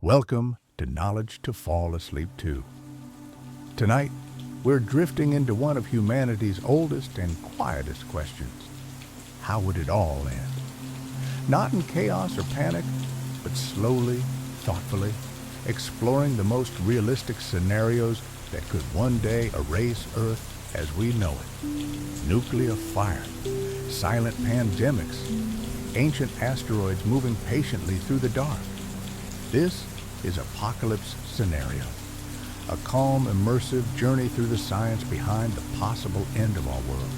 Welcome to Knowledge to Fall Asleep To. Tonight, we're drifting into one of humanity's oldest and quietest questions. How would it all end? Not in chaos or panic, but slowly, thoughtfully, exploring the most realistic scenarios that could one day erase Earth as we know it. Nuclear fire, silent pandemics, ancient asteroids moving patiently through the dark. This is Apocalypse Scenario, a calm, immersive journey through the science behind the possible end of our world.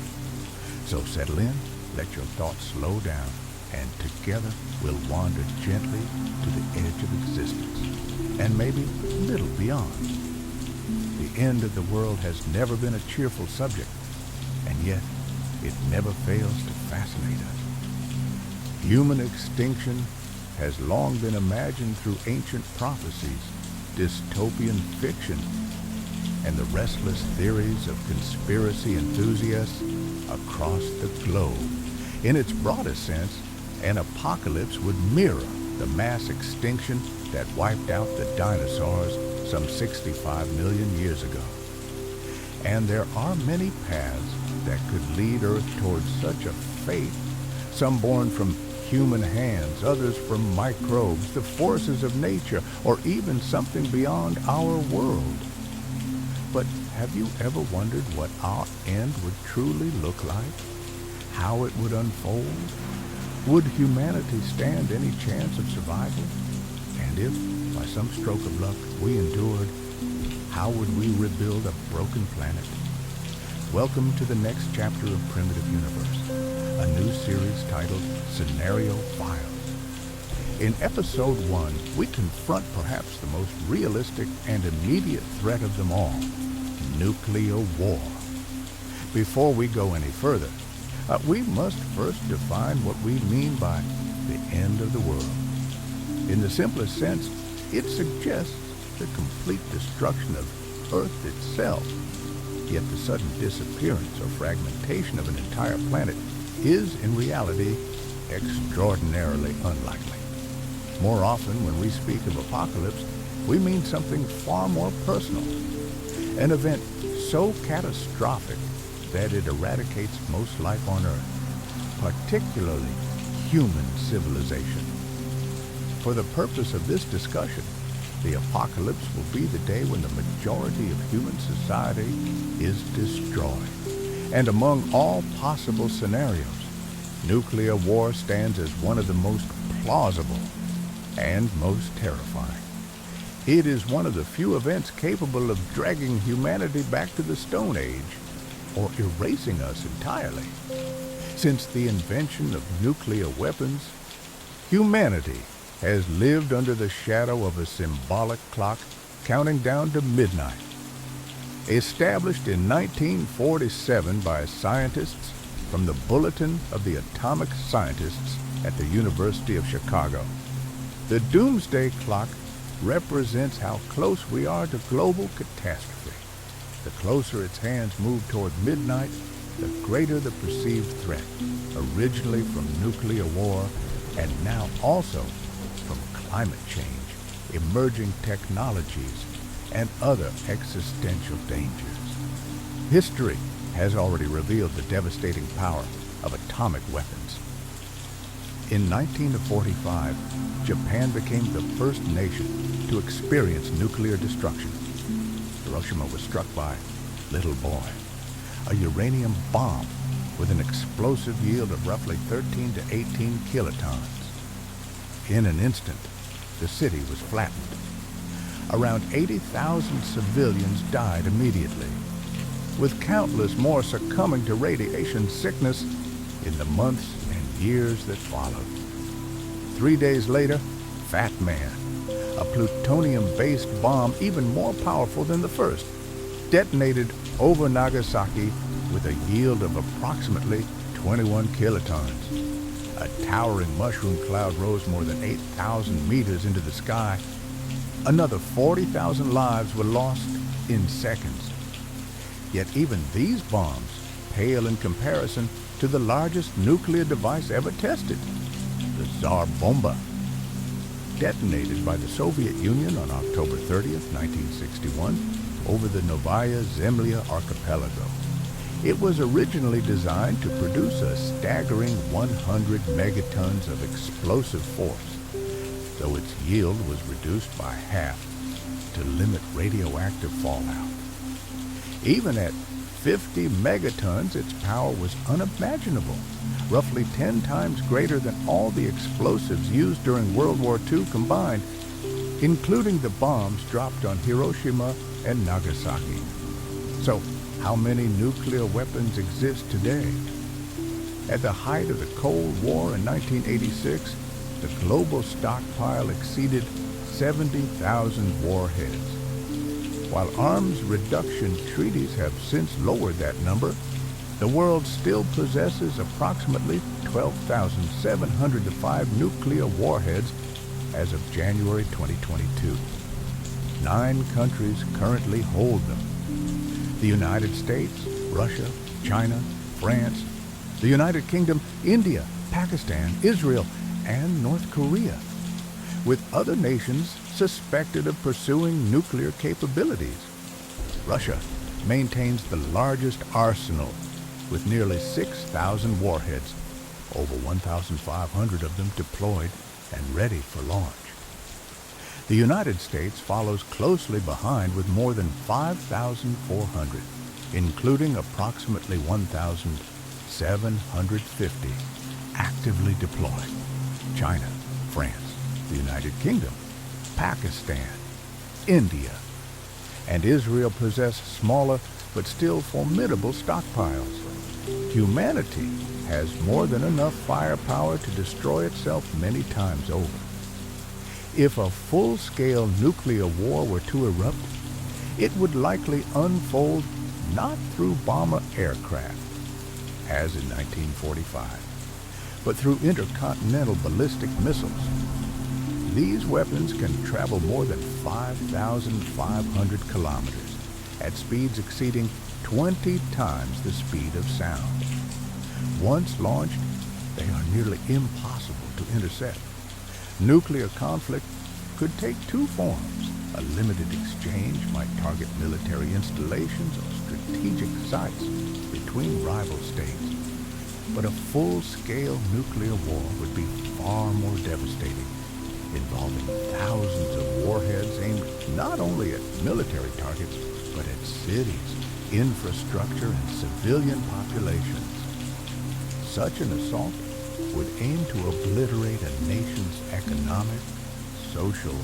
So settle in, let your thoughts slow down, and together we'll wander gently to the edge of existence, and maybe a little beyond. The end of the world has never been a cheerful subject, and yet it never fails to fascinate us. Human extinction has long been imagined through ancient prophecies, dystopian fiction, and the restless theories of conspiracy enthusiasts across the globe. In its broadest sense, an apocalypse would mirror the mass extinction that wiped out the dinosaurs some 65 million years ago. And there are many paths that could lead Earth towards such a fate, some born from human hands, others from microbes, the forces of nature, or even something beyond our world. But have you ever wondered what our end would truly look like? How it would unfold? Would humanity stand any chance of survival? And if, by some stroke of luck, we endured, how would we rebuild a broken planet? Welcome to the next chapter of Primitive Universe, a new series titled Scenario Files. In Episode 1, we confront perhaps the most realistic and immediate threat of them all, nuclear war. Before we go any further, we must first define what we mean by the end of the world. In the simplest sense, it suggests the complete destruction of Earth itself. Yet the sudden disappearance or fragmentation of an entire planet is, in reality, extraordinarily unlikely. More often, when we speak of apocalypse, we mean something far more personal. An event so catastrophic that it eradicates most life on Earth, particularly human civilization. For the purpose of this discussion, the apocalypse will be the day when the majority of human society is destroyed. And among all possible scenarios, nuclear war stands as one of the most plausible and most terrifying. It is one of the few events capable of dragging humanity back to the Stone Age, or erasing us entirely. Since the invention of nuclear weapons, humanity has lived under the shadow of a symbolic clock counting down to midnight. Established in 1947 by scientists from the Bulletin of the Atomic Scientists at the University of Chicago, the doomsday clock represents how close we are to global catastrophe. The closer its hands move toward midnight, the greater the perceived threat, originally from nuclear war and now also from climate change, emerging technologies, and other existential dangers. History has already revealed the devastating power of atomic weapons. In 1945, Japan became the first nation to experience nuclear destruction. Hiroshima was struck by Little Boy, a uranium bomb with an explosive yield of roughly 13 to 18 kilotons. In an instant, the city was flattened. Around 80,000 civilians died immediately, with countless more succumbing to radiation sickness in the months and years that followed. 3 days later, Fat Man, a plutonium-based bomb even more powerful than the first, detonated over Nagasaki with a yield of approximately 21 kilotons. A towering mushroom cloud rose more than 8,000 meters into the sky. Another 40,000 lives were lost in seconds. Yet even these bombs pale in comparison to the largest nuclear device ever tested, the Tsar Bomba. detonated by the Soviet Union on October 30th, 1961, over the Novaya Zemlya archipelago. It was originally designed to produce a staggering 100 megatons of explosive force, though its yield was reduced by half to limit radioactive fallout. Even at 50 megatons, its power was unimaginable, roughly 10 times greater than all the explosives used during World War II combined, including the bombs dropped on Hiroshima and Nagasaki. So, how many nuclear weapons exist today? At the height of the Cold War in 1986, the global stockpile exceeded 70,000 warheads. While arms reduction treaties have since lowered that number, the world still possesses approximately 12,705 nuclear warheads as of January 2022. 9 countries currently hold them: the United States, Russia, China, France, the United Kingdom, India, Pakistan, Israel, and North Korea, with other nations suspected of pursuing nuclear capabilities. Russia maintains the largest arsenal, with nearly 6,000 warheads, over 1,500 of them deployed and ready for launch. The United States follows closely behind with more than 5,400, including approximately 1,750 actively deployed. China, France, the United Kingdom, Pakistan, India, and Israel possess smaller but still formidable stockpiles. Humanity has more than enough firepower to destroy itself many times over. If a full-scale nuclear war were to erupt, it would likely unfold not through bomber aircraft, as in 1945, but through intercontinental ballistic missiles. These weapons can travel more than 5,500 kilometers at speeds exceeding 20 times the speed of sound. Once launched, they are nearly impossible to intercept. Nuclear conflict could take 2 forms. A limited exchange might target military installations or strategic sites between rival states. But a full-scale nuclear war would be far more devastating, involving thousands of warheads aimed not only at military targets, but at cities, infrastructure, and civilian populations. Such an assault would aim to obliterate a nation's economic, social,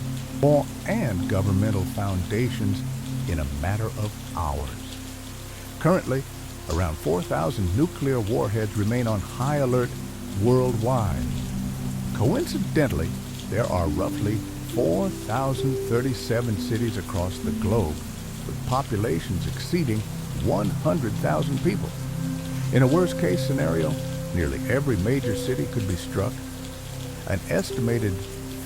and governmental foundations in a matter of hours. Currently, around 4,000 nuclear warheads remain on high alert worldwide. Coincidentally, there are roughly 4,037 cities across the globe, with populations exceeding 100,000 people. In a worst-case scenario, nearly every major city could be struck. An estimated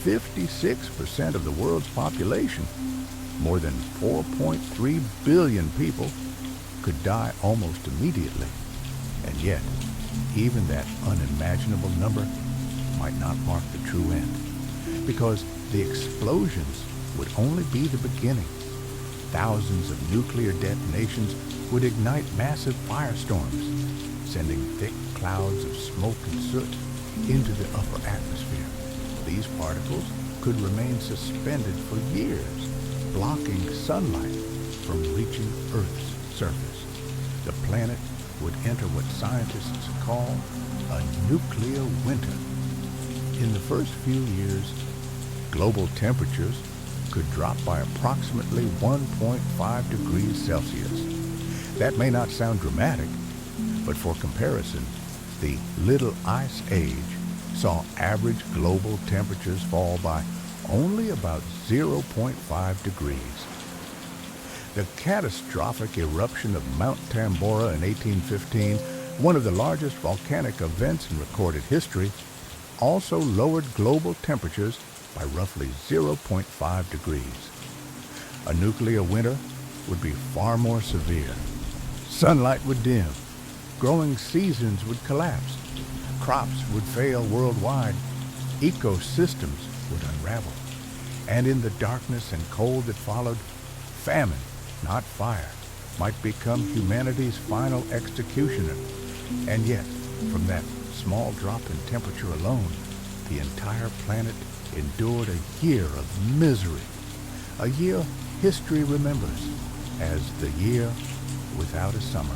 56% of the world's population, more than 4.3 billion people, could die almost immediately. And yet, even that unimaginable number might not mark the true end, because the explosions would only be the beginning. Thousands of nuclear detonations would ignite massive firestorms, sending thick clouds of smoke and soot into the upper atmosphere. These particles could remain suspended for years, blocking sunlight from reaching Earth's surface. The planet would enter what scientists call a nuclear winter. In the first few years, global temperatures could drop by approximately 1.5 degrees Celsius. That may not sound dramatic, but for comparison, the Little Ice Age saw average global temperatures fall by only about 0.5 degrees. The catastrophic eruption of Mount Tambora in 1815, one of the largest volcanic events in recorded history, also lowered global temperatures by roughly 0.5 degrees. A nuclear winter would be far more severe. Sunlight would dim, growing seasons would collapse, crops would fail worldwide, ecosystems would unravel. And in the darkness and cold that followed, famine, not fire, might become humanity's final executioner. And yet, from that small drop in temperature alone, the entire planet endured a year of misery, a year history remembers as the year without a summer.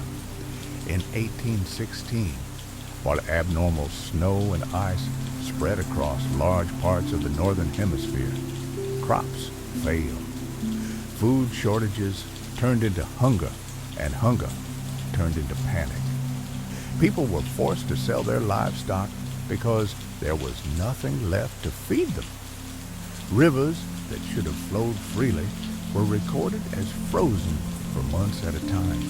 In 1816, while abnormal snow and ice spread across large parts of the northern hemisphere, crops failed. Food shortages turned into hunger, and hunger turned into panic. People were forced to sell their livestock because there was nothing left to feed them. Rivers that should have flowed freely were recorded as frozen for months at a time.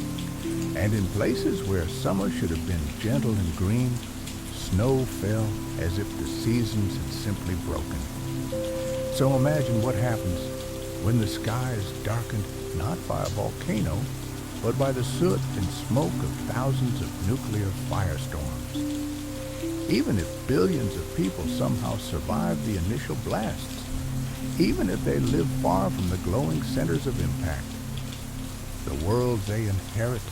And in places where summer should have been gentle and green, snow fell as if the seasons had simply broken. So imagine what happens when the sky is darkened not by a volcano, but by the soot and smoke of thousands of nuclear firestorms. Even if billions of people somehow survive the initial blasts, even if they live far from the glowing centers of impact, the world they inherit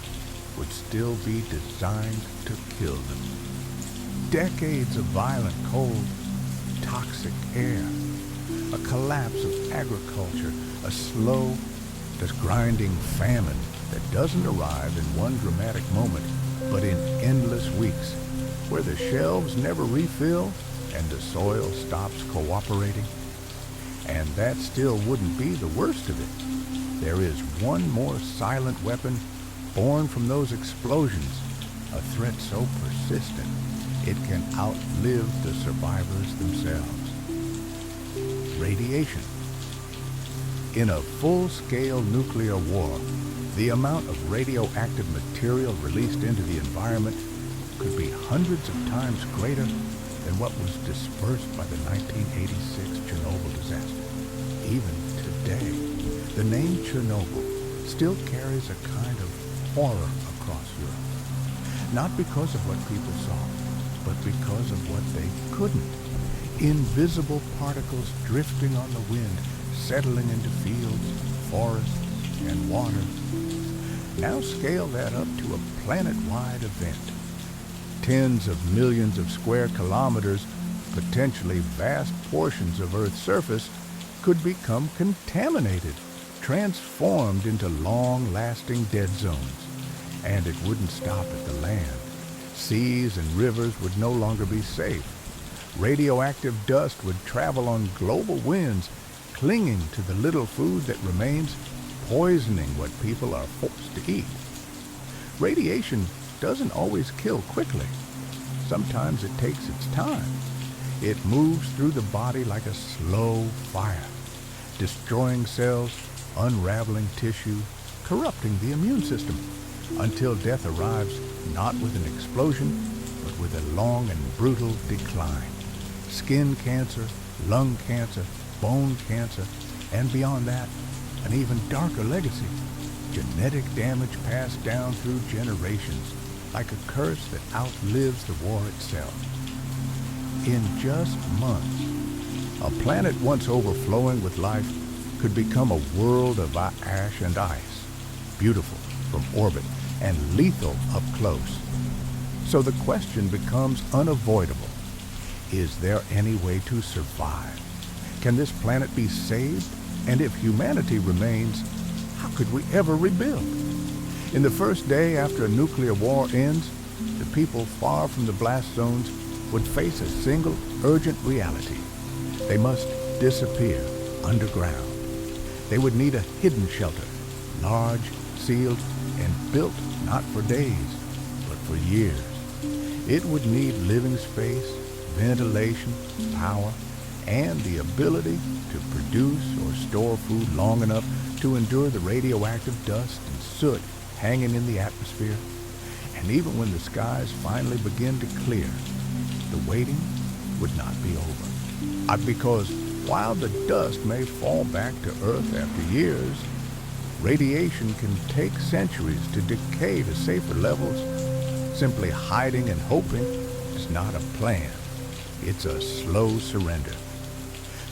would still be designed to kill them. Decades of violent cold, toxic air, a collapse of agriculture, a slow, grinding famine that doesn't arrive in one dramatic moment, but in endless weeks, where the shelves never refill and the soil stops cooperating. And that still wouldn't be the worst of it. There is one more silent weapon born from those explosions, a threat so persistent it can outlive the survivors themselves. Radiation. In a full-scale nuclear war, the amount of radioactive material released into the environment could be hundreds of times greater than what was dispersed by the 1986 Chernobyl disaster. Even today, the name Chernobyl still carries a kind of horror across Europe. Not because of what people saw, but because of what they couldn't. Invisible particles drifting on the wind, settling into fields, forests, and water. Now scale that up to a planet-wide event. Tens of millions of square kilometers, potentially vast portions of Earth's surface, could become contaminated, transformed into long-lasting dead zones. And it wouldn't stop at the land. Seas and rivers would no longer be safe. Radioactive dust would travel on global winds, clinging to the little food that remains, poisoning what people are forced to eat. Radiation doesn't always kill quickly. Sometimes it takes its time. It moves through the body like a slow fire, destroying cells, unraveling tissue, corrupting the immune system, until death arrives not with an explosion, but with a long and brutal decline. Skin cancer, lung cancer, bone cancer, and beyond that, an even darker legacy. Genetic damage passed down through generations, like a curse that outlives the war itself. In just months, a planet once overflowing with life could become a world of ash and ice, beautiful from orbit and lethal up close. So the question becomes unavoidable. Is there any way to survive? Can this planet be saved? And if humanity remains, how could we ever rebuild? In the first day after a nuclear war ends, the people far from the blast zones would face a single urgent reality. They must disappear underground. They would need a hidden shelter, large, sealed, and built not for days, but for years. It would need living space, ventilation, power, and the ability to produce or store food long enough to endure the radioactive dust and soot hanging in the atmosphere. And even when the skies finally begin to clear, the waiting would not be over. Because while the dust may fall back to Earth after years, radiation can take centuries to decay to safer levels. Simply hiding and hoping is not a plan. It's a slow surrender.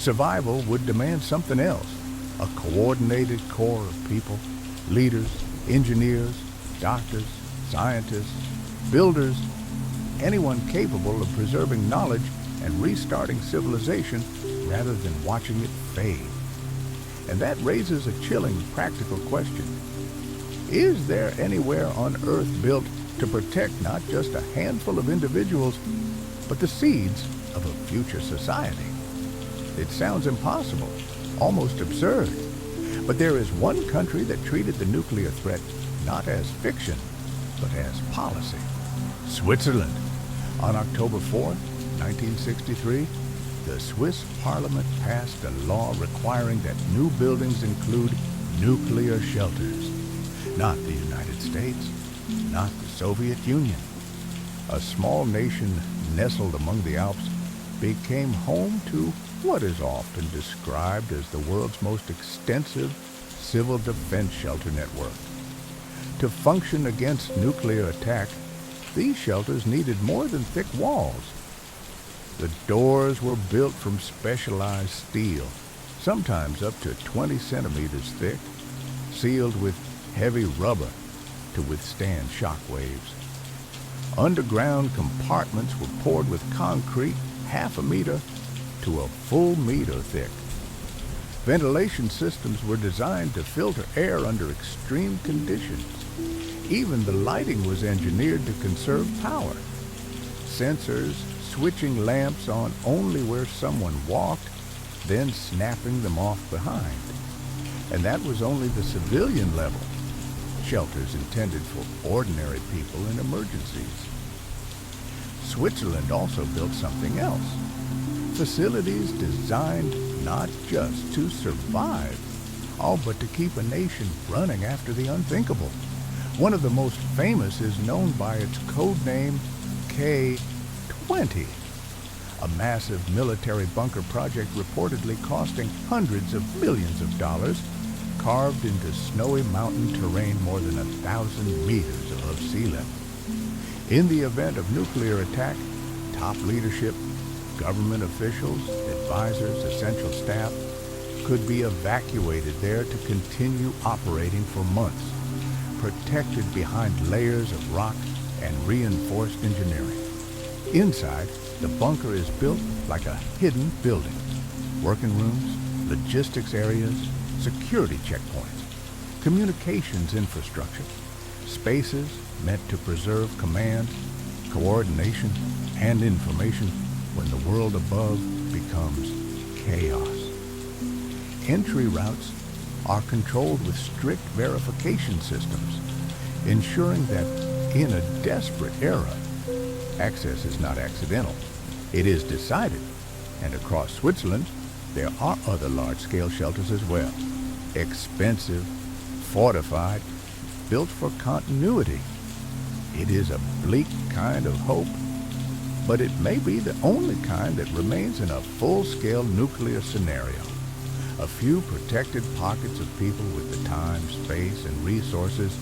Survival would demand something else, a coordinated core of people, leaders, engineers, doctors, scientists, builders, anyone capable of preserving knowledge and restarting civilization rather than watching it fade. And that raises a chilling practical question. Is there anywhere on Earth built to protect not just a handful of individuals, but the seeds of a future society? It sounds impossible, almost absurd. But there is one country that treated the nuclear threat not as fiction, but as policy. Switzerland. On October 4th, 1963, the Swiss Parliament passed a law requiring that new buildings include nuclear shelters. Not the United States, not the Soviet Union. A small nation nestled among the Alps became home to what is often described as the world's most extensive civil defense shelter network. To function against nuclear attack, these shelters needed more than thick walls. The doors were built from specialized steel, sometimes up to 20 centimeters thick, sealed with heavy rubber to withstand shock waves. Underground compartments were poured with concrete half a meter to a full meter thick. Ventilation systems were designed to filter air under extreme conditions. Even the lighting was engineered to conserve power. Sensors switching lamps on only where someone walked, then snapping them off behind. And that was only the civilian level. Shelters intended for ordinary people in emergencies. Switzerland also built something else. Facilities designed not just to survive, but to keep a nation running after the unthinkable. One of the most famous is known by its code name K-20, a massive military bunker project reportedly costing hundreds of millions of dollars, carved into snowy mountain terrain more than 1,000 meters above sea level. In the event of nuclear attack, top leadership, government officials, advisors, essential staff could be evacuated there to continue operating for months, protected behind layers of rock and reinforced engineering. Inside, the bunker is built like a hidden building. Working rooms, logistics areas, security checkpoints, communications infrastructure, spaces meant to preserve command, coordination, and information when the world above becomes chaos. Entry routes are controlled with strict verification systems, ensuring that in a desperate era, access is not accidental. It is decided, and across Switzerland, there are other large-scale shelters as well. Expensive, fortified, built for continuity. It is a bleak kind of hope, but it may be the only kind that remains in a full-scale nuclear scenario. A few protected pockets of people with the time, space, and resources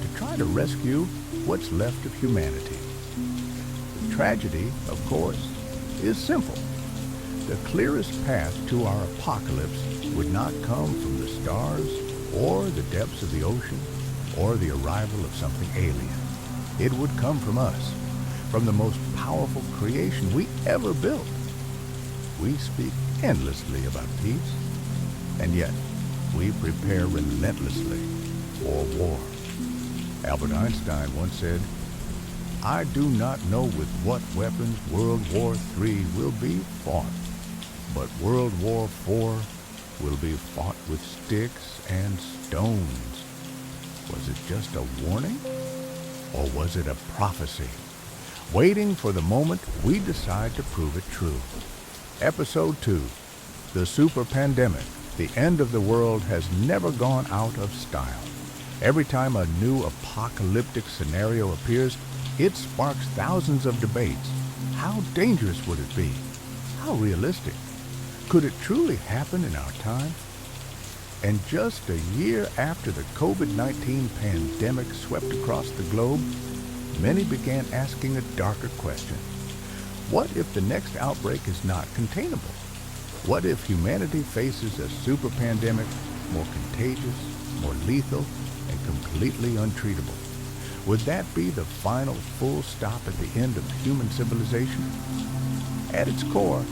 to try to rescue what's left of humanity. The tragedy, of course, is simple. The clearest path to our apocalypse would not come from the stars or the depths of the ocean or the arrival of something alien. It would come from us, from the most powerful creation we ever built. We speak endlessly about peace, and yet we prepare relentlessly for war. Albert Einstein once said, "I do not know with what weapons World War III will be fought, but World War IV will be fought with sticks and stones." Was it just a warning? Or was it a prophecy, waiting for the moment we decide to prove it true? Episode 2, The Super Pandemic. The end of the world has never gone out of style. Every time a new apocalyptic scenario appears, it sparks thousands of debates. How dangerous would it be? How realistic? Could it truly happen in our time? And just a year after the COVID-19 pandemic swept across the globe, many began asking a darker question. What if the next outbreak is not containable? What if humanity faces a super pandemic, more contagious, more lethal, and completely untreatable? Would that be the final full stop at the end of human civilization? At its core,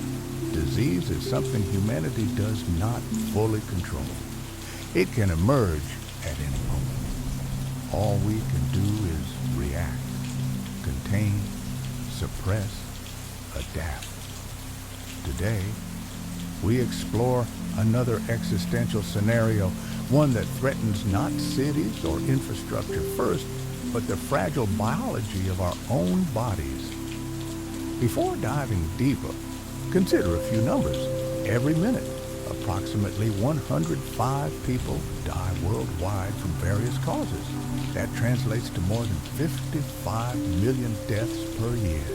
disease is something humanity does not fully control. It can emerge at any moment. All we can do is react, contain, suppress, adapt. Today, we explore another existential scenario, one that threatens not cities or infrastructure first, but the fragile biology of our own bodies. Before diving deeper, consider a few numbers. Every minute, approximately 105 people die worldwide from various causes. That translates to more than 55 million deaths per year.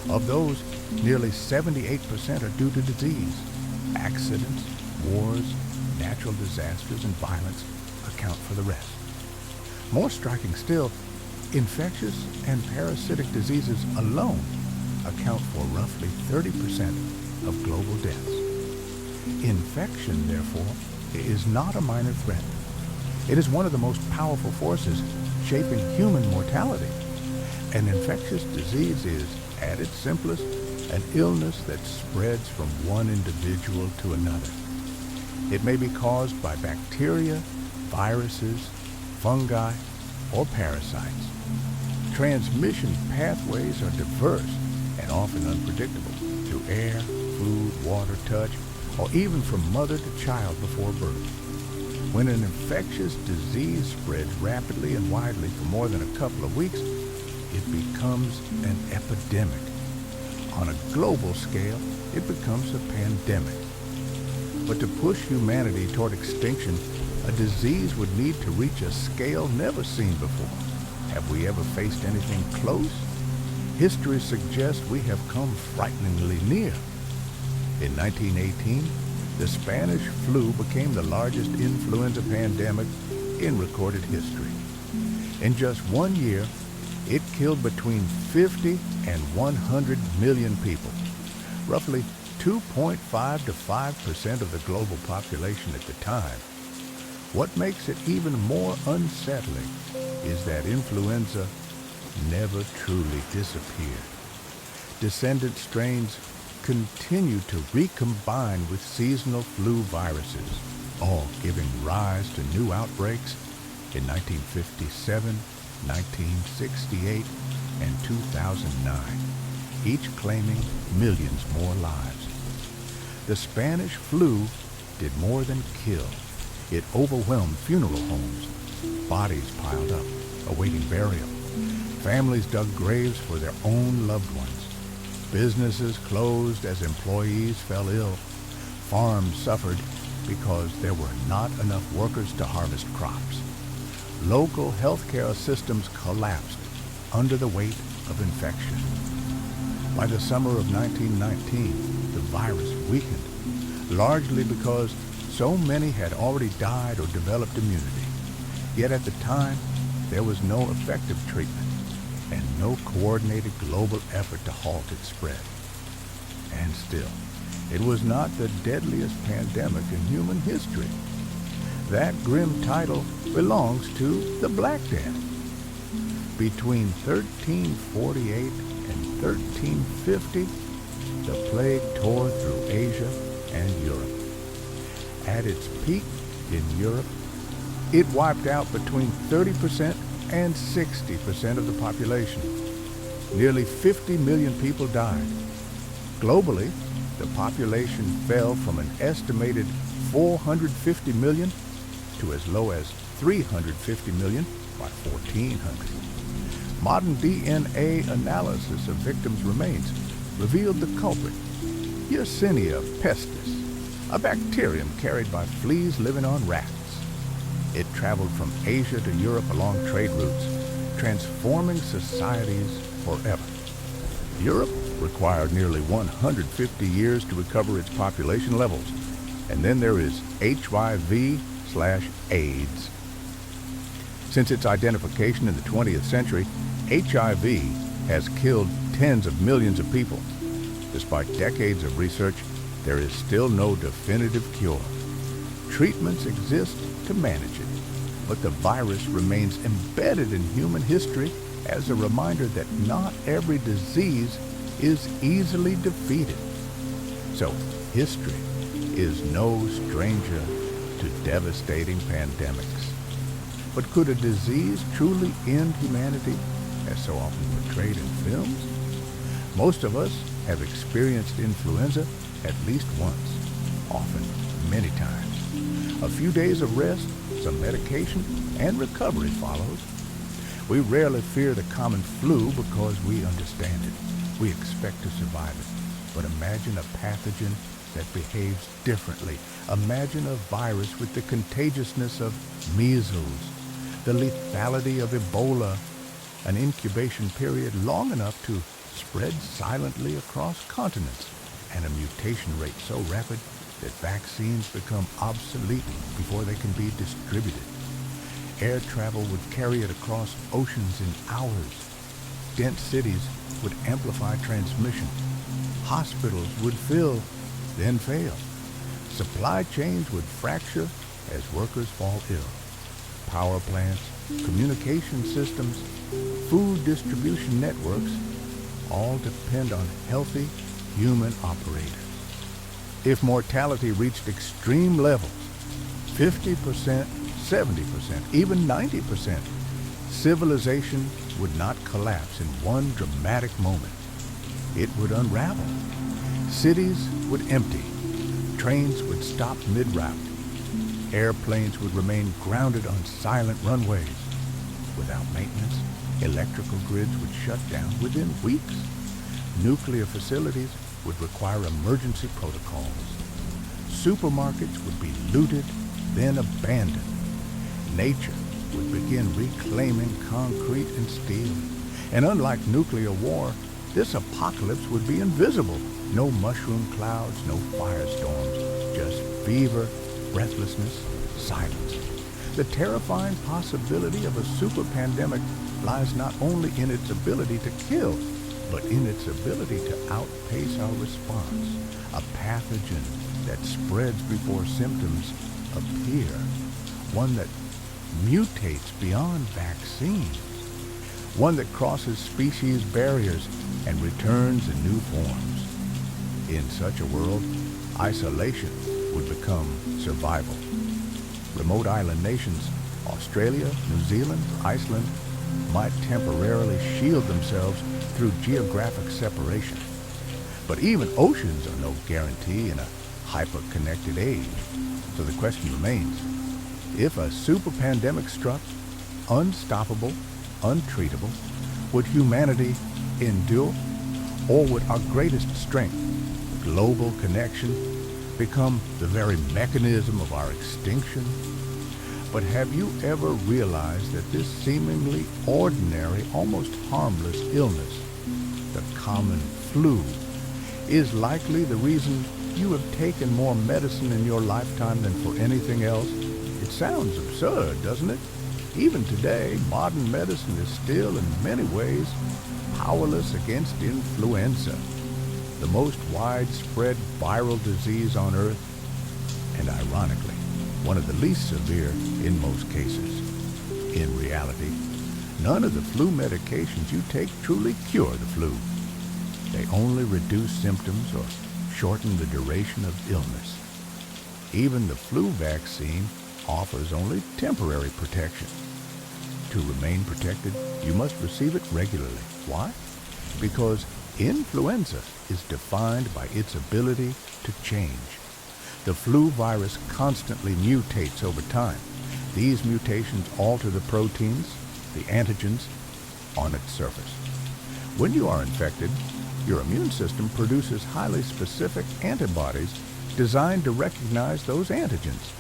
Of those, nearly 78% are due to disease. Accidents, wars, natural disasters, and violence account for the rest. More striking still, infectious and parasitic diseases alone account for roughly 30% of global deaths. Infection, therefore, is not a minor threat. It is one of the most powerful forces shaping human mortality. An infectious disease is, at its simplest, an illness that spreads from one individual to another. It may be caused by bacteria, viruses, fungi, or parasites. Transmission pathways are diverse and often unpredictable, through air, food, water, touch, or even from mother to child before birth. When an infectious disease spreads rapidly and widely for more than a couple of weeks, it becomes an epidemic. On a global scale, it becomes a pandemic. But to push humanity toward extinction, a disease would need to reach a scale never seen before. Have we ever faced anything close? History suggests we have come frighteningly near. In 1918, the Spanish flu became the largest influenza pandemic in recorded history. In just 1 year, it killed between 50 and 100 million people, roughly 2.5 to 5% of the global population at the time. What makes it even more unsettling is that influenza never truly disappeared. Descendant strains continue to recombine with seasonal flu viruses, all giving rise to new outbreaks in 1957, 1968, and 2009, each claiming millions more lives. The Spanish flu did more than kill. It overwhelmed funeral homes. Bodies piled up, awaiting burial. Families dug graves for their own loved ones. Businesses closed as employees fell ill. Farms suffered because there were not enough workers to harvest crops. Local healthcare systems collapsed under the weight of infection. By the summer of 1919, the virus weakened, largely because so many had already died or developed immunity. Yet at the time, there was no effective treatment and no coordinated global effort to halt its spread. And still, it was not the deadliest pandemic in human history. That grim title belongs to the Black Death. Between 1348 and 1350, the plague tore through Asia and Europe. At its peak in Europe, it wiped out between 30% and 60% of the population. Nearly 50 million people died. Globally, the population fell from an estimated 450 million to as low as 350 million by 1400. Modern DNA analysis of victims' remains revealed the culprit, Yersinia pestis, a bacterium carried by fleas living on rats. It traveled from Asia to Europe along trade routes, transforming societies forever. Europe required nearly 150 years to recover its population levels. And then there is HIV/AIDS. Since its identification in the 20th century, HIV has killed tens of millions of people. Despite decades of research, There is still no definitive cure. Treatments exist to manage it, but the virus remains embedded in human history as a reminder that not every disease is easily defeated. So, history is no stranger to devastating pandemics. But could a disease truly end humanity, as so often portrayed in films? Most of us have experienced influenza at least once, often many times. A few days of rest, some medication, and recovery follows. We rarely fear the common flu because we understand it. We expect to survive it. But imagine a pathogen that behaves differently. Imagine a virus with the contagiousness of measles, the lethality of Ebola, an incubation period long enough to spread silently across continents, and a mutation rate so rapid that vaccines become obsolete before they can be distributed. Air travel would carry it across oceans in hours. Dense cities would amplify transmission. Hospitals would fill, then fail. Supply chains would fracture as workers fall ill. Power plants, communication systems, food distribution networks all depend on healthy human operators. If mortality reached extreme levels, 50%, 70%, even 90%, civilization would not collapse in one dramatic moment. It would unravel. Cities would empty. Trains would stop mid-route. Airplanes would remain grounded on silent runways. Without maintenance, electrical grids would shut down within weeks. Nuclear facilities would require emergency protocols. Supermarkets would be looted, then abandoned. Nature would begin reclaiming concrete and steel. And unlike nuclear war, this apocalypse would be invisible. No mushroom clouds, no firestorms, just fever, breathlessness, silence. The terrifying possibility of a super pandemic lies not only in its ability to kill, but in its ability to outpace our response. A pathogen that spreads before symptoms appear. One that mutates beyond vaccine. One that crosses species barriers and returns in new forms. In such a world, isolation would become survival. Remote island nations, Australia, New Zealand, Iceland, might temporarily shield themselves through geographic separation. But even oceans are no guarantee in a hyper-connected age. So the question remains, if a super pandemic struck, unstoppable, untreatable, would humanity endure? Or would our greatest strength, global connection, become the very mechanism of our extinction? But have you ever realized that this seemingly ordinary, almost harmless illness, the common flu, is likely the reason you have taken more medicine in your lifetime than for anything else? It sounds absurd, doesn't it? Even today, modern medicine is still in many ways powerless against influenza, the most widespread viral disease on Earth, and ironically, one of the least severe in most cases. In reality, none of the flu medications you take truly cure the flu. They only reduce symptoms or shorten the duration of illness. Even the flu vaccine offers only temporary protection. To remain protected, you must receive it regularly. Why? Because influenza is defined by its ability to change. The flu virus constantly mutates over time. These mutations alter the proteins, the antigens, on its surface. When you are infected, your immune system produces highly specific antibodies designed to recognize those antigens.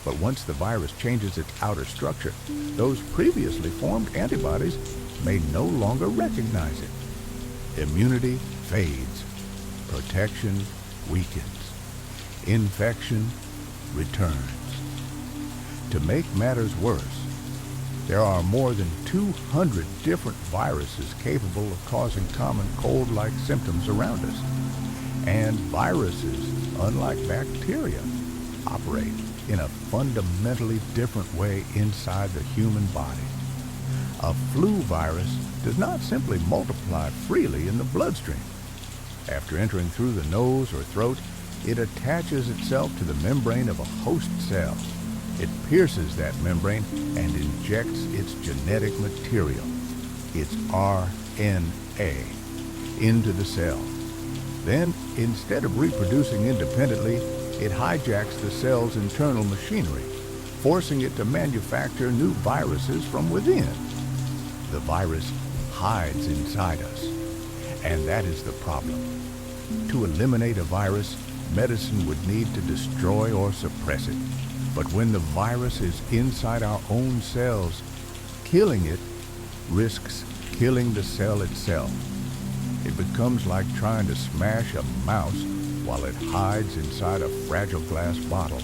But once the virus changes its outer structure, those previously formed antibodies may no longer recognize it. Immunity fades. Protection weakens. Infection returns. To make matters worse, there are more than 200 different viruses capable of causing common cold-like symptoms around us. And viruses unlike bacteria, operate in a fundamentally different way inside the human body. A flu virus does not simply multiply freely in the bloodstream. After entering through the nose or throat, it attaches itself to the membrane of a host cell. It pierces that membrane and injects its genetic material, its RNA, into the cell. Then, instead of reproducing independently, it hijacks the cell's internal machinery, forcing it to manufacture new viruses from within. The virus hides inside us, and that is the problem. To eliminate a virus, medicine would need to destroy or suppress it. But when the virus is inside our own cells, killing it risks killing the cell itself. It becomes like trying to smash a mouse while it hides inside a fragile glass bottle.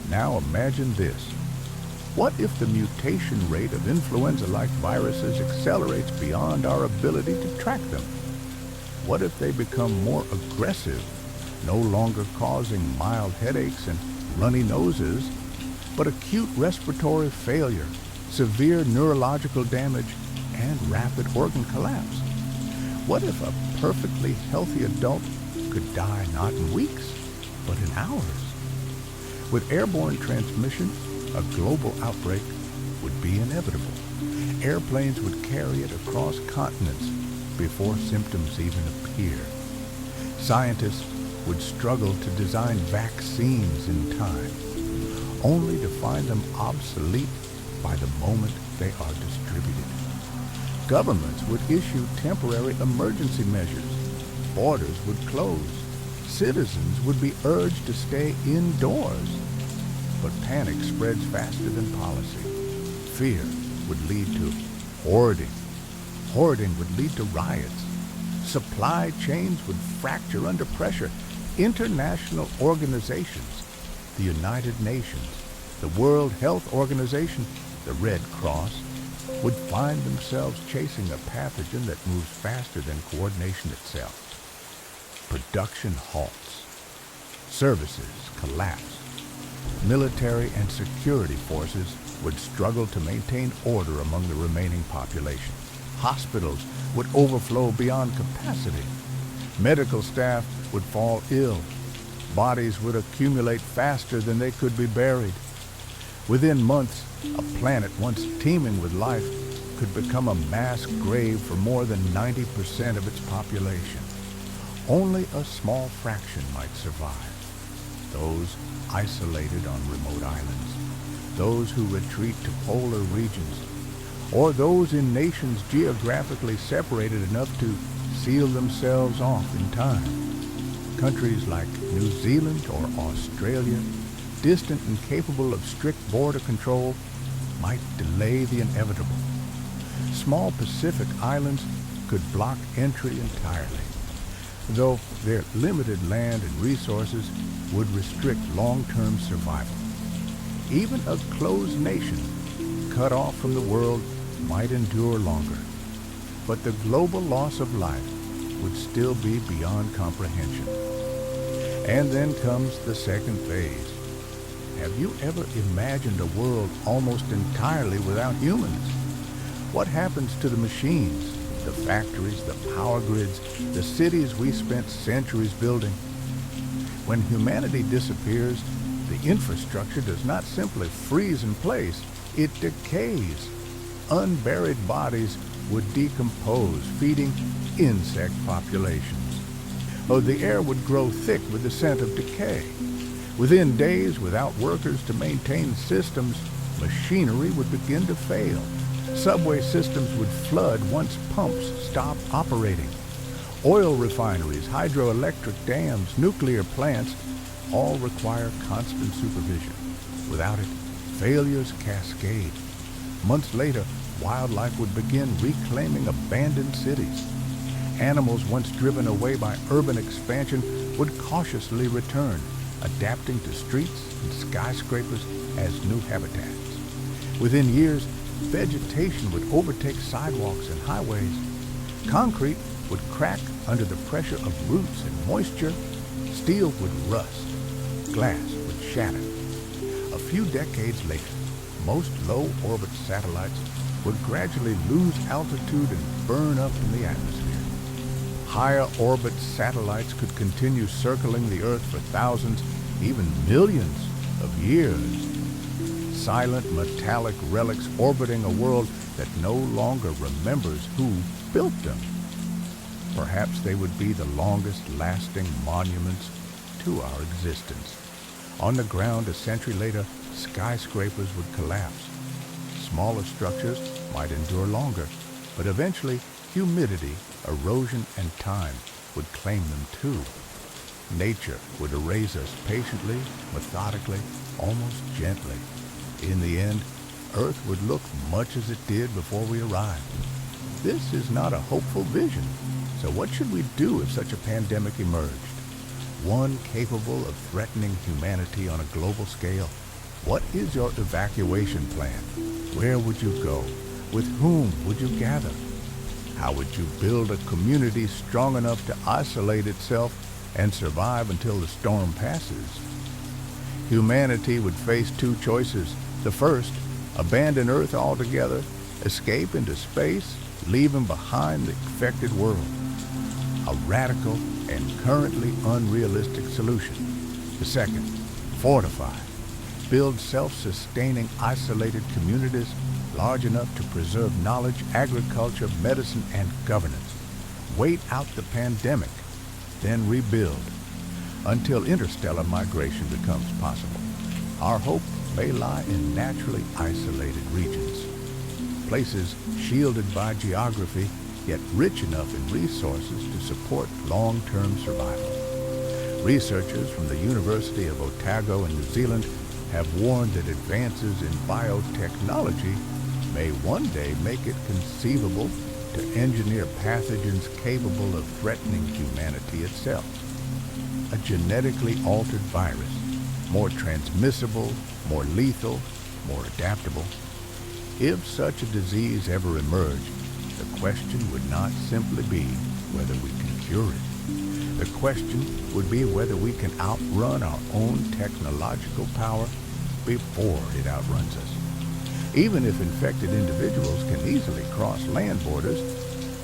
Now imagine this. What if the mutation rate of influenza-like viruses accelerates beyond our ability to track them? What if they become more aggressive, no longer causing mild headaches and runny noses, but acute respiratory failure, severe neurological damage, and rapid organ collapse? What if a perfectly healthy adult could die not in weeks, but in hours? With airborne transmission, a global outbreak would be inevitable. Airplanes would carry it across continents before symptoms even appear. Scientists would struggle to design vaccines in time, only to find them obsolete by the moment they are distributed. Governments would issue temporary emergency measures. Borders would close. Citizens would be urged to stay indoors. But panic spreads faster than policy. Fear would lead to hoarding. Hoarding would lead to riots. Supply chains would fracture under pressure. International organizations, the United Nations, the World Health Organization, the Red Cross, would find themselves chasing a pathogen that moves faster than coordination itself. Production halts. Services collapse. Military and security forces would struggle to maintain order among the remaining population. Hospitals would overflow beyond capacity. Medical staff would fall ill. Bodies would accumulate faster than they could be buried. Within months, a planet once teeming with life could become a mass grave for more than 90% of its population. Only a small fraction might survive. Those isolated on remote islands, those who retreat to polar regions, or those in nations geographically separated enough to seal themselves off in time. Countries like New Zealand or Australia, distant and capable of strict border control, might delay the inevitable. Small Pacific islands could block entry entirely, though their limited land and resources would restrict long-term survival. Even a closed nation, cut off from the world, might endure longer, but the global loss of life would still be beyond comprehension. And then comes the second phase. Have you ever imagined a world almost entirely without humans? What happens to the machines, the factories, the power grids, the cities we spent centuries building? When humanity disappears, the infrastructure does not simply freeze in place, it decays. Unburied bodies would decompose, feeding insect populations. Oh, the air would grow thick with the scent of decay. Within days, without workers to maintain systems, machinery would begin to fail. Subway systems would flood once pumps stopped operating. Oil refineries, hydroelectric dams, nuclear plants all require constant supervision. Without it, failures cascade. Months later, wildlife would begin reclaiming abandoned cities. Animals once driven away by urban expansion would cautiously return, adapting to streets and skyscrapers as new habitats. Within years, vegetation would overtake sidewalks and highways. Concrete would crack under the pressure of roots and moisture, Steel would rust, glass would shatter. A few decades later, most low-orbit satellites would gradually lose altitude and burn up in the atmosphere. Higher orbit satellites could continue circling the Earth for thousands, even millions of years. Silent metallic relics orbiting a world that no longer remembers who built them. Perhaps they would be the longest-lasting monuments to our existence. On the ground a century later, skyscrapers would collapse. Smaller structures might endure longer, but eventually humidity, erosion, and time would claim them too. Nature would erase us patiently, methodically, almost gently. In the end, Earth would look much as it did before we arrived. This is not a hopeful vision. So what should we do if such a pandemic emerged? One capable of threatening humanity on a global scale? What is your evacuation plan? Where would you go? With whom would you gather? How would you build a community strong enough to isolate itself and survive until the storm passes? Humanity would face two choices. The first, abandon Earth altogether, escape into space, leaving behind the infected world. A radical and currently unrealistic solution. The second, fortify. Build self-sustaining, isolated communities large enough to preserve knowledge, agriculture, medicine, and governance. Wait out the pandemic, then rebuild until interstellar migration becomes possible. Our hope may lie in naturally isolated regions, places shielded by geography, yet rich enough in resources to support long-term survival. Researchers from the University of Otago in New Zealand have warned that advances in biotechnology may one day make it conceivable to engineer pathogens capable of threatening humanity itself. A genetically altered virus, more transmissible, more lethal, more adaptable. If such a disease ever emerged, the question would not simply be whether we can cure it. The question would be whether we can outrun our own technological power before it outruns us. Even if infected individuals can easily cross land borders,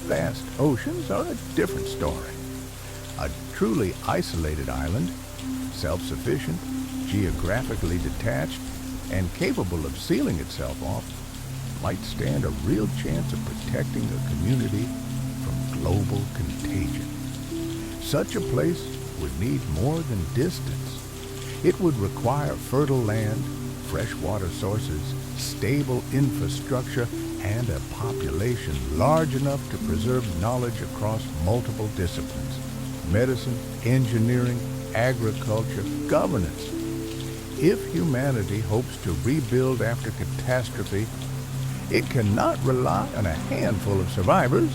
vast oceans are a different story. A truly isolated island, self-sufficient, geographically detached, and capable of sealing itself off, might stand a real chance of protecting a community from global contagion. Such a place would need more than distance. It would require fertile land, fresh water sources, stable infrastructure, and a population large enough to preserve knowledge across multiple disciplines: medicine, engineering, agriculture, governance. If humanity hopes to rebuild after catastrophe, it cannot rely on a handful of survivors.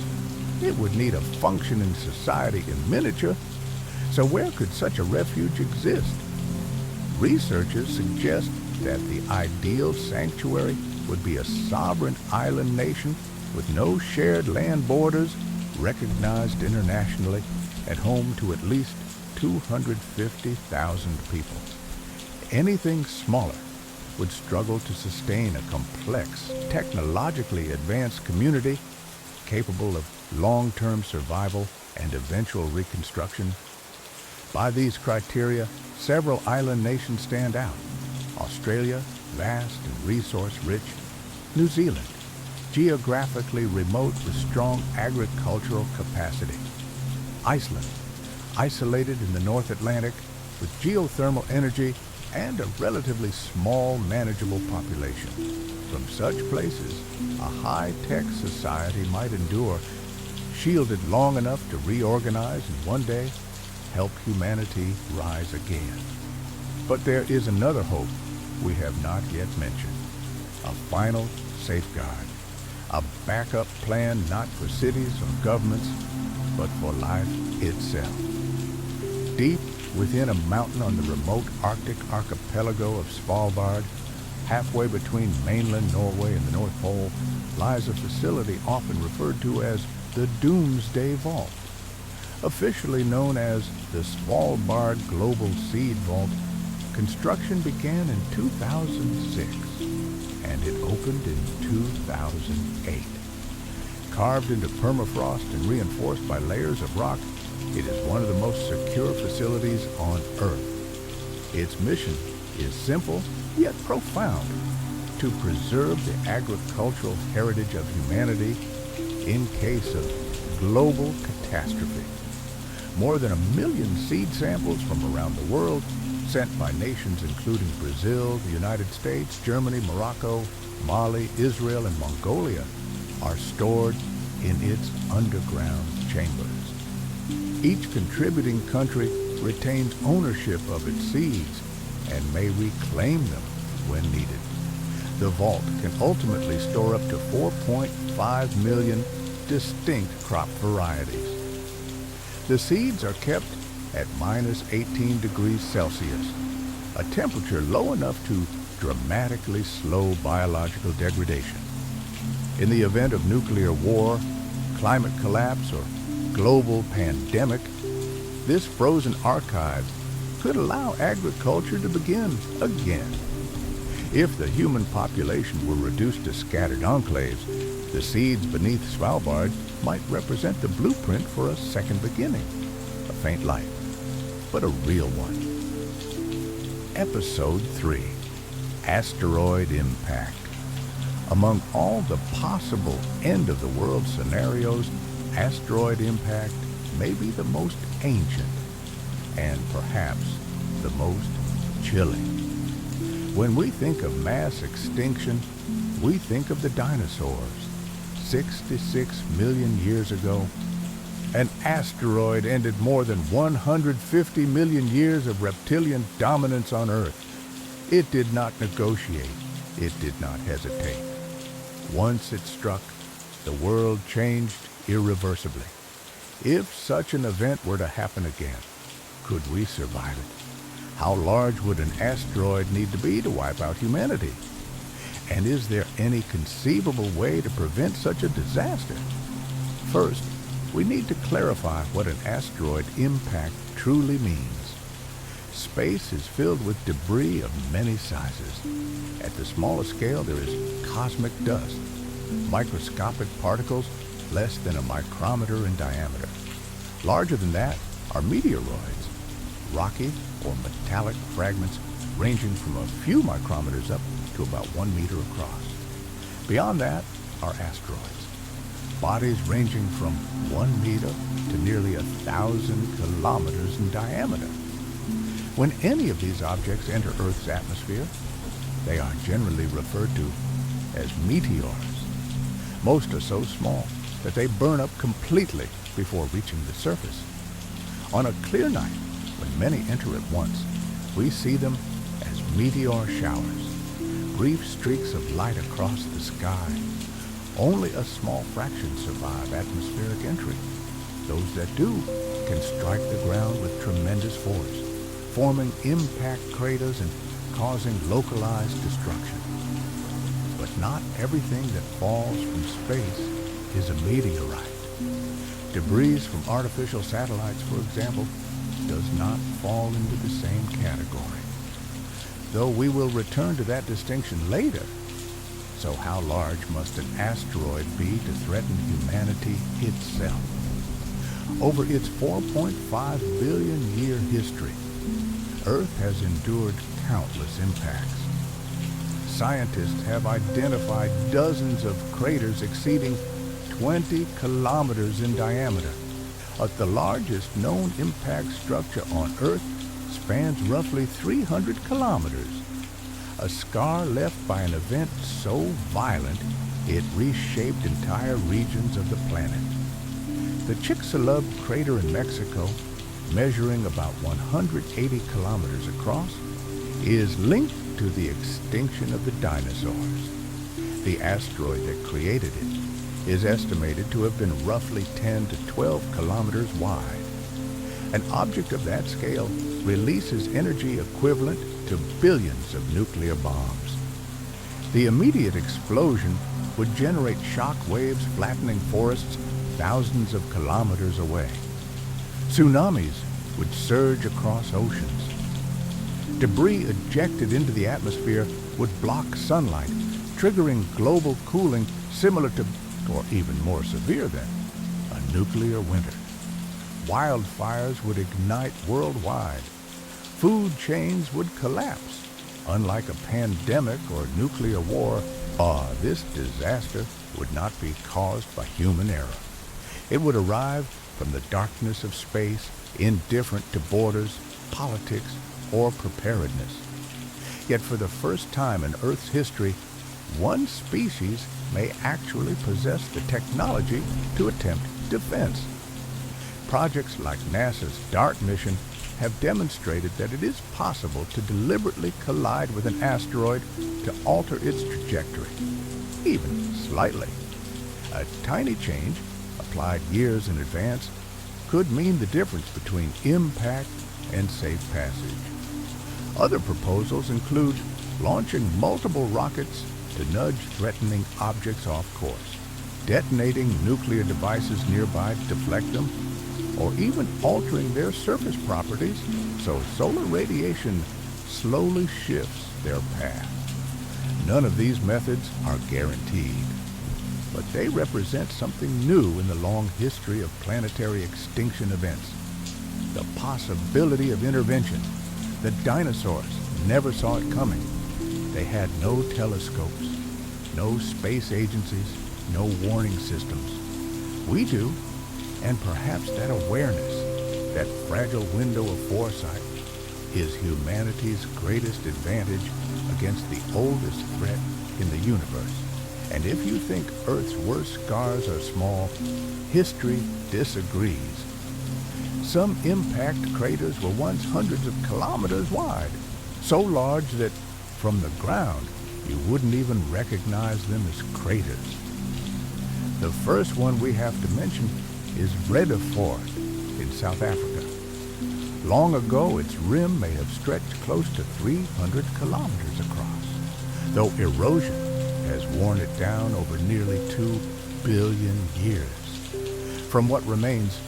It would need a functioning society in miniature. So where could such a refuge exist? Researchers suggest that the ideal sanctuary would be a sovereign island nation with no shared land borders, recognized internationally, at home to at least 250,000 people. Anything smaller would struggle to sustain a complex, technologically advanced community capable of long-term survival and eventual reconstruction. By these criteria, several island nations stand out. Australia, vast and resource-rich. New Zealand, geographically remote with strong agricultural capacity. Iceland, isolated in the North Atlantic with geothermal energy and a relatively small, manageable population. From such places, a high-tech society might endure, shielded long enough to reorganize and one day help humanity rise again. But there is another hope we have not yet mentioned. A final safeguard. A backup plan not for cities or governments, but for life itself. Deep within a mountain on the remote Arctic archipelago of Svalbard, halfway between mainland Norway and the North Pole, lies a facility often referred to as the Doomsday Vault. Officially known as the Svalbard Global Seed Vault, construction began in 2006 and it opened in 2008. Carved into permafrost and reinforced by layers of rock, it is one of the most secure facilities on Earth. Its mission is simple yet profound: to preserve the agricultural heritage of humanity in case of global catastrophe. More than 1 million seed samples from around the world, sent by nations including Brazil, the United States, Germany, Morocco, Mali, Israel, and Mongolia, are stored in its underground chambers. Each contributing country retains ownership of its seeds and may reclaim them when needed. The vault can ultimately store up to 4.5 million distinct crop varieties. The seeds are kept at minus 18 degrees Celsius, a temperature low enough to dramatically slow biological degradation. In the event of nuclear war, climate collapse, or global pandemic, this frozen archive could allow agriculture to begin again. If the human population were reduced to scattered enclaves, the seeds beneath Svalbard might represent the blueprint for a second beginning, a faint light, but a real one. Episode 3, Asteroid Impact. Among all the possible end-of-the-world scenarios, asteroid impact may be the most ancient and perhaps the most chilling. When we think of mass extinction, we think of the dinosaurs. 66 million years ago, an asteroid ended more than 150 million years of reptilian dominance on Earth. It did not negotiate. It did not hesitate. Once it struck, the world changed irreversibly. If such an event were to happen again, could we survive it? How large would an asteroid need to be to wipe out humanity? And is there any conceivable way to prevent such a disaster? First, we need to clarify what an asteroid impact truly means. Space is filled with debris of many sizes. At the smallest scale, there is cosmic dust, microscopic particles less than a micrometer in diameter. Larger than that are meteoroids, rocky or metallic fragments ranging from a few micrometers up to about 1 meter across. Beyond that are asteroids, bodies ranging from 1 meter to nearly 1,000 kilometers in diameter. When any of these objects enter Earth's atmosphere, they are generally referred to as meteors. Most are so small that they burn up completely before reaching the surface. On a clear night, when many enter at once, we see them as meteor showers, brief streaks of light across the sky. Only a small fraction survive atmospheric entry. Those that do can strike the ground with tremendous force, forming impact craters and causing localized destruction. But not everything that falls from space is a meteorite. Debris from artificial satellites, for example, does not fall into the same category. Though we will return to that distinction later. So how large must an asteroid be to threaten humanity itself? Over its 4.5 billion year history, Earth has endured countless impacts. Scientists have identified dozens of craters exceeding 20 kilometers in diameter. The largest known impact structure on Earth spans roughly 300 kilometers. A scar left by an event so violent it reshaped entire regions of the planet. The Chicxulub crater in Mexico, measuring about 180 kilometers across, is linked to the extinction of the dinosaurs. The asteroid that created it is estimated to have been roughly 10 to 12 kilometers wide. An object of that scale releases energy equivalent to billions of nuclear bombs. The immediate explosion would generate shock waves flattening forests thousands of kilometers away. Tsunamis would surge across oceans. Debris ejected into the atmosphere would block sunlight, triggering global cooling similar to, or even more severe than, a nuclear winter. Wildfires would ignite worldwide. Food chains would collapse. Unlike a pandemic or nuclear war, this disaster would not be caused by human error. It would arrive from the darkness of space, indifferent to borders, politics, or preparedness. Yet for the first time in Earth's history, one species may actually possess the technology to attempt defense. Projects like NASA's DART mission have demonstrated that it is possible to deliberately collide with an asteroid to alter its trajectory, even slightly. A tiny change, applied years in advance, could mean the difference between impact and safe passage. Other proposals include launching multiple rockets to nudge threatening objects off course, detonating nuclear devices nearby to deflect them, or even altering their surface properties so solar radiation slowly shifts their path. None of these methods are guaranteed, but they represent something new in the long history of planetary extinction events. The possibility of intervention. The dinosaurs never saw it coming. They had no telescopes, no space agencies, no warning systems. We do, and perhaps that awareness, that fragile window of foresight, is humanity's greatest advantage against the oldest threat in the universe. And if you think Earth's worst scars are small, history disagrees. Some impact craters were once hundreds of kilometers wide, so large that from the ground you wouldn't even recognize them as craters. The first one we have to mention is restless in South Africa. Long ago, its rim may have stretched close to 300 kilometers across, though erosion has worn it down over nearly 2 billion years. From what remains,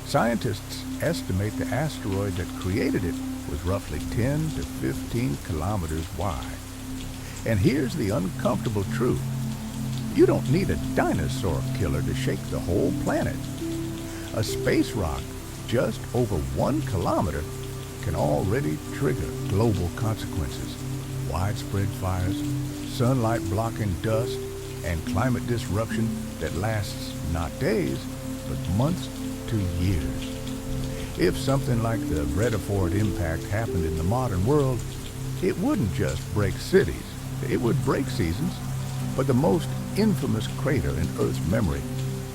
scientists estimate the asteroid that created it was roughly 10 to 15 kilometers wide. And here's the uncomfortable truth. You don't need a dinosaur killer to shake the whole planet. A space rock just over 1 kilometer can already trigger global consequences. Widespread fires, sunlight blocking dust, and climate disruption that lasts not days, but months to years. If something like the Redford impact happened in the modern world, it wouldn't just break cities, it would break seasons. But the most infamous crater in Earth's memory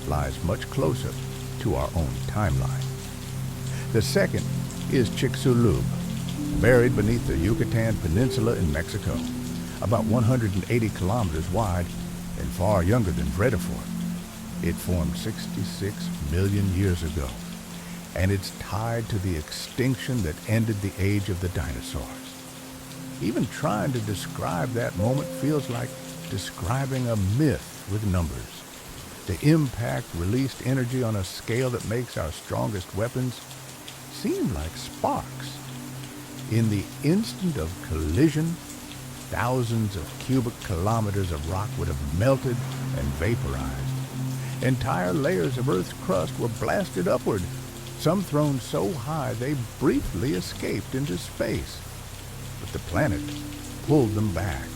lies much closer to our own timeline. The second is Chicxulub, buried beneath the Yucatan Peninsula in Mexico, about 180 kilometers wide and far younger than Redford. It formed 66 million years ago, and it's tied to the extinction that ended the age of the dinosaurs. Even trying to describe that moment feels like describing a myth with numbers. The impact released energy on a scale that makes our strongest weapons seem like sparks. In the instant of collision, thousands of cubic kilometers of rock would have melted and vaporized. Entire layers of Earth's crust were blasted upward, some thrown so high they briefly escaped into space. But the planet pulled them back.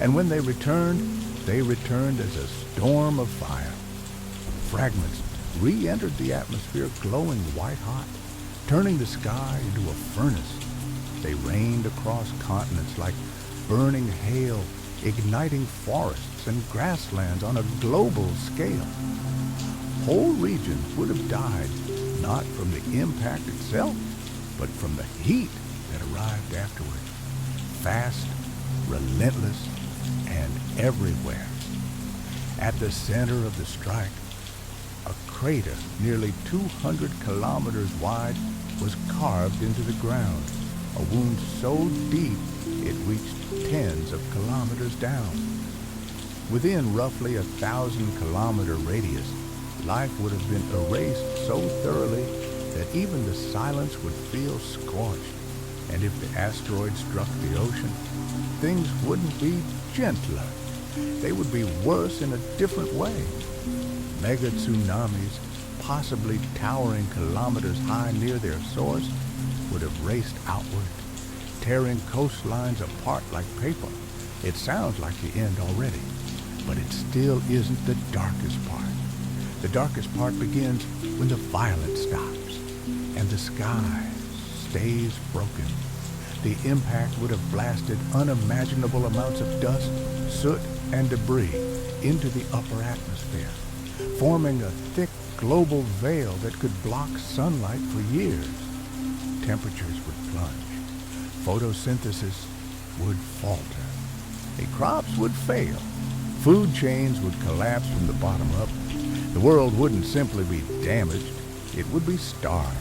And when they returned as a storm of fire. Fragments re-entered the atmosphere glowing white-hot, turning the sky into a furnace. They rained across continents like burning hail, igniting forests and grasslands on a global scale. Whole regions would have died, not from the impact itself, but from the heat that arrived afterward. Fast, relentless, and everywhere. At the center of the strike, a crater nearly 200 kilometers wide was carved into the ground, a wound so deep it reached tens of kilometers down. Within roughly 1,000-kilometer radius, life would have been erased so thoroughly that even the silence would feel scorched. And if the asteroid struck the ocean, things wouldn't be gentler. They would be worse in a different way. Mega tsunamis, possibly towering kilometers high near their source, would have raced outward, tearing coastlines apart like paper. It sounds like the end already, but it still isn't the darkest part. The darkest part begins when the violence stops and the sky stays broken. The impact would have blasted unimaginable amounts of dust, soot, and debris into the upper atmosphere, forming a thick global veil that could block sunlight for years. Temperatures would plunge. Photosynthesis would falter. The crops would fail. Food chains would collapse from the bottom up. The world wouldn't simply be damaged, it would be starved.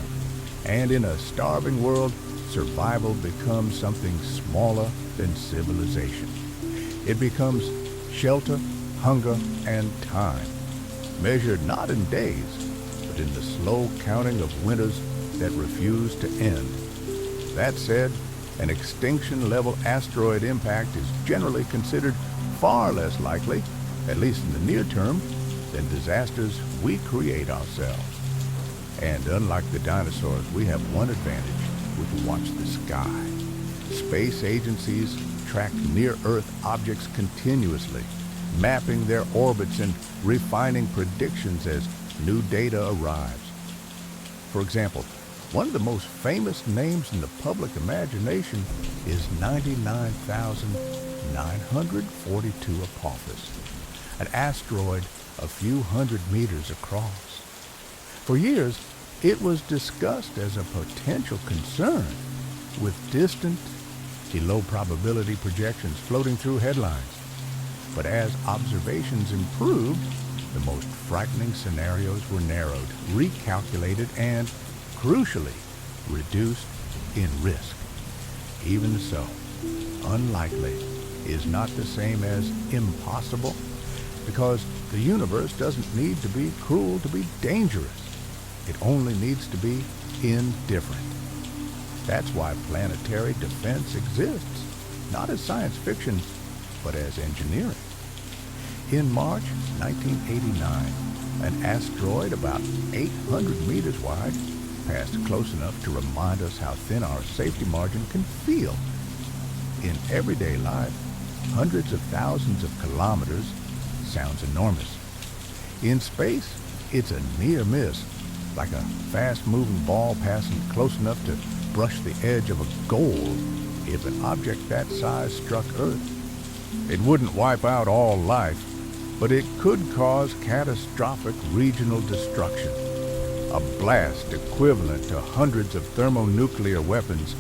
And in a starving world, survival becomes something smaller than civilization. It becomes shelter, hunger, and time, measured not in days, but in the slow counting of winters that refuse to end. That said, an extinction-level asteroid impact is generally considered far less likely, at least in the near term, than disasters we create ourselves. And unlike the dinosaurs, we have one advantage: we can watch the sky. Space agencies track near-Earth objects continuously, mapping their orbits and refining predictions as new data arrives. For example, one of the most famous names in the public imagination is 99,942 Apophis, an asteroid a few hundred meters across. For years, it was discussed as a potential concern, with distant, low-probability projections floating through headlines. But as observations improved, the most frightening scenarios were narrowed, recalculated, and, crucially, reduced in risk. Even so, unlikely is not the same as impossible, because the universe doesn't need to be cruel to be dangerous. It only needs to be indifferent. That's why planetary defense exists, not as science fiction, but as engineering. In March 1989, an asteroid about 800 meters wide passed close enough to remind us how thin our safety margin can feel. In everyday life, hundreds of thousands of kilometers sounds enormous. In space, it's a near miss, like a fast-moving ball passing close enough to brush the edge of a goal. If an object that size struck Earth, it wouldn't wipe out all life, but it could cause catastrophic regional destruction. A blast equivalent to hundreds of thermonuclear weapons,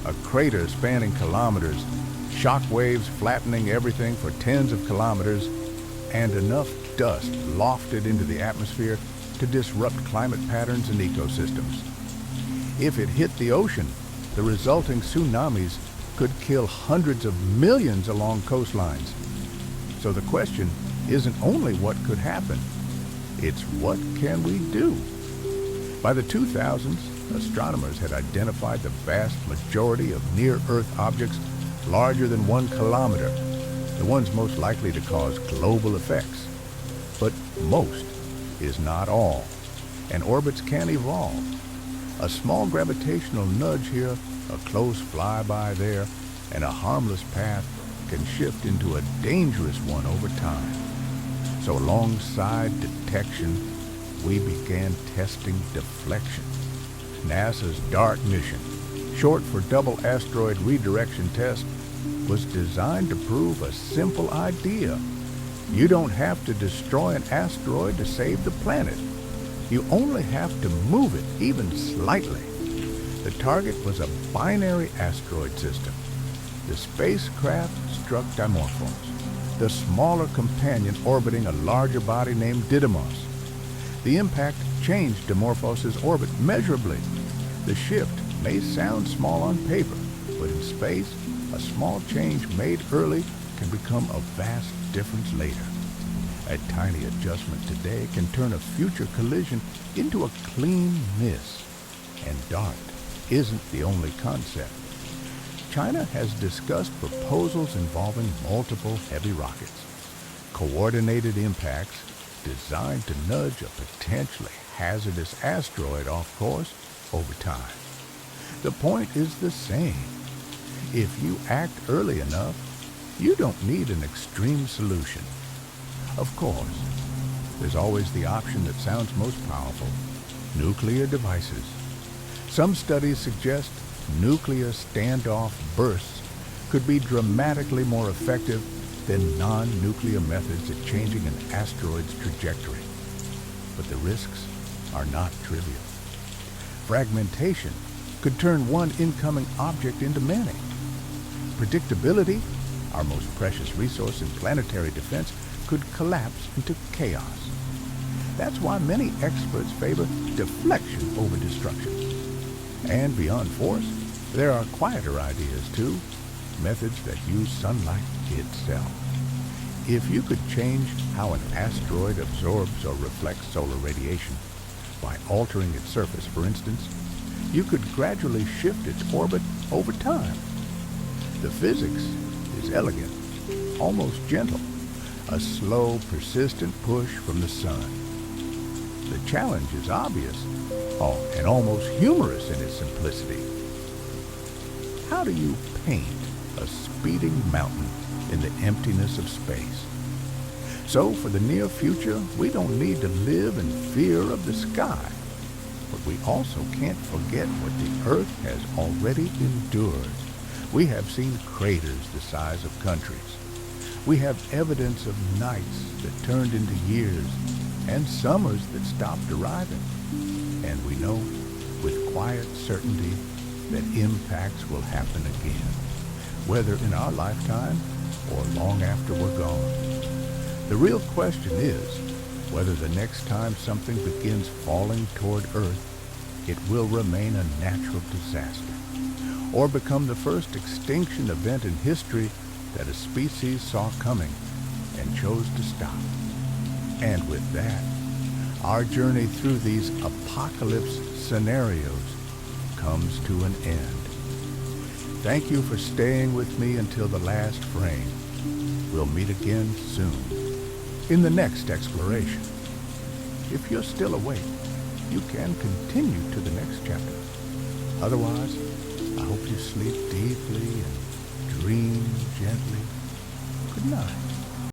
a crater spanning kilometers, shock waves flattening everything for tens of kilometers, and enough dust lofted into the atmosphere to disrupt climate patterns and ecosystems. If it hit the ocean, the resulting tsunamis could kill hundreds of millions along coastlines. So the question isn't only what could happen, it's what can we do? By the 2000s, astronomers had identified the vast majority of near-Earth objects larger than 1 kilometer, the ones most likely to cause global effects. But most is not all, and orbits can evolve. A small gravitational nudge here, a close flyby there, and a harmless path can shift into a dangerous one over time. So alongside detection, we began testing deflection. NASA's DART mission, short for Double Asteroid Redirection Test, was designed to prove a simple idea. You don't have to destroy an asteroid to save the planet. You only have to move it, even slightly. The target was a binary asteroid system. The spacecraft struck Dimorphos, the smaller companion orbiting a larger body named Didymos. The impact changed Dimorphos' orbit measurably. The shift may sound small on paper, but in space, a small change made early can become a vast difference later. A tiny adjustment today can turn a future collision into a clean miss. And DART isn't the only concept. China has discussed proposals involving multiple heavy rockets, coordinated impacts designed to nudge a potentially hazardous asteroid off course over time. The point is the same. If you act early enough, you don't need an extreme solution. Of course, there's always the option that sounds most powerful: nuclear devices. Some studies suggest nuclear standoff bursts could be dramatically more effective than non-nuclear methods at changing an asteroid's trajectory. But the risks are not trivial. Fragmentation could turn one incoming object into many. Predictability, our most precious resource in planetary defense, could collapse into chaos. That's why many experts favor deflection over destruction. And beyond force, there are quieter ideas too, methods that use sunlight itself. If you could change how an asteroid absorbs or reflects solar radiation, by altering its surface, for instance, you could gradually shift its orbit over time. The physics is elegant, almost gentle, a slow, persistent push from the sun. The challenge is obvious, and almost humorous in its simplicity. How do you paint a speeding mountain in the emptiness of space? So for the near future, we don't need to live in fear of the sky. But we also can't forget what the Earth has already endured. We have seen craters the size of countries. We have evidence of nights that turned into years and summers that stopped arriving. And we know with quiet certainty that impacts will happen again, whether in our lifetime or long after we're gone. The real question is whether the next time something begins falling toward Earth, it will remain a natural disaster, or become the first extinction event in history that a species saw coming and chose to stop. And with that, our journey through these apocalypse scenarios comes to an end. Thank you for staying with me until the last frame. We'll meet again soon in the next exploration. If you're still awake, you can continue to the next chapter. Otherwise, I hope you sleep deeply and dream gently. Good night.